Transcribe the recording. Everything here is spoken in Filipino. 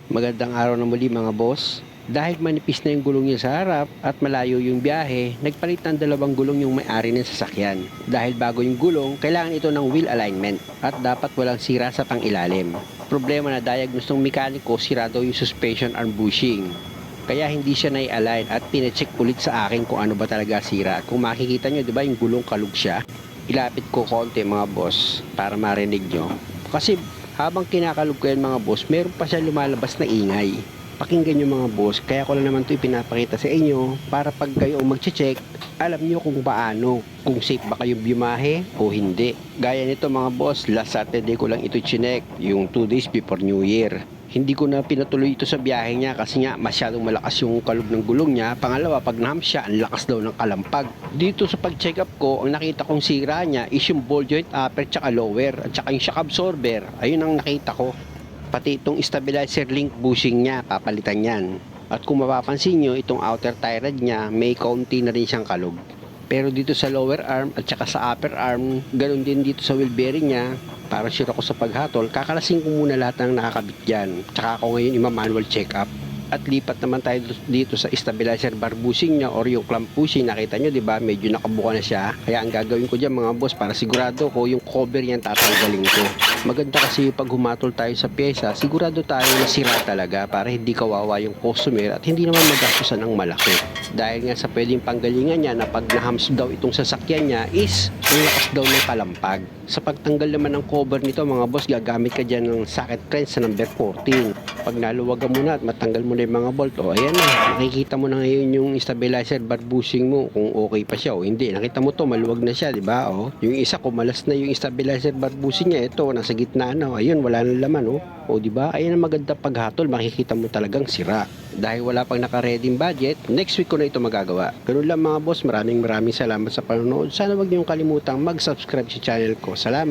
Magandang araw na muli mga boss. Dahil manipis na yung gulong niya sa harap at malayo yung biyahe, nagpalit ng dalawang gulong yung may-ari ng sasakyan. Dahil bago yung gulong, kailangan ito ng wheel alignment at dapat walang sira sa pangilalim. Problema na diagnose ng mekaniko, sira daw yung suspension arm bushing. Kaya hindi siya nai-align at pinacheck ulit sa akin kung ano ba talaga sira. At kung makikita nyo, di ba yung gulong kalug siya? Ilapit ko konti mga boss para marinig nyo. Kasi habang kinakalog ko yan mga boss, meron pa siya lumalabas na ingay. Pakinggan nyo mga boss, kaya ko lang naman ito ipinapakita sa inyo para pag kayo mag-check, alam nyo kung paano, kung safe ba kayong biyahe o hindi. Gaya nito mga boss, last Saturday ko lang ito chinek, yung 2 days before New Year. Hindi ko na pinatuloy ito sa biyahe niya kasi nga masyadong malakas yung kalog ng gulong niya. Pangalawa, pag naham siya, ang lakas daw ng kalampag. Dito sa pag-check up ko, ang nakita kong sira niya is yung ball joint upper tsaka lower at tsaka yung shock absorber. Ayun ang nakita ko. Pati itong stabilizer link bushing niya, papalitan yan. At kung mapapansin nyo, itong outer tie rod niya, may kaunti na rin siyang kalog. Pero dito sa lower arm at saka sa upper arm, ganun din dito sa wheel bearing niya, para sure ako sa paghatol, kakalasin ko muna lahat ng nakakabit dyan. Tsaka ako ngayon ima-manual check up. At lipat naman tayo dito sa stabilizer bar bushing niya or yung clamp bushing. Nakita nyo, di ba? Medyo nakabuka na siya. Kaya ang gagawin ko dyan mga boss, para sigurado ko yung cover niyan tatanggalin ko. Maganda kasi pag humatol tayo sa pyesa, sigurado tayo na sira talaga para hindi kawawa yung customer at hindi naman magastusan ng malaki. Dahil nga sa pwedeng panggalingan niya na pag nahams daw itong sasakyan niya is ang lakas daw ng kalampag. Sa pagtanggal naman ng cover nito mga boss, gagamit ka dyan ng socket wrench sa number 14. Pag naluwagan mo na at matanggal mo na yung mga bolt, ayan na, nakikita mo na ngayon yung stabilizer bar bushing mo kung okay pa siya o hindi. Nakita mo to, maluwag na siya, di ba? Yung isa kumalas na yung stabilizer bar bushing niya, ito nasa gitna na, ayun, wala nang laman, o di ba? Ayun ang maganda paghatol, makikita mo talagang sira. Dahil wala pang naka-ready budget, next week ko na ito magagawa. Ganun lang mga boss, maraming salamat sa panonood. Sana wag niyong kalimutang mag-subscribe sa channel ko. Salamat!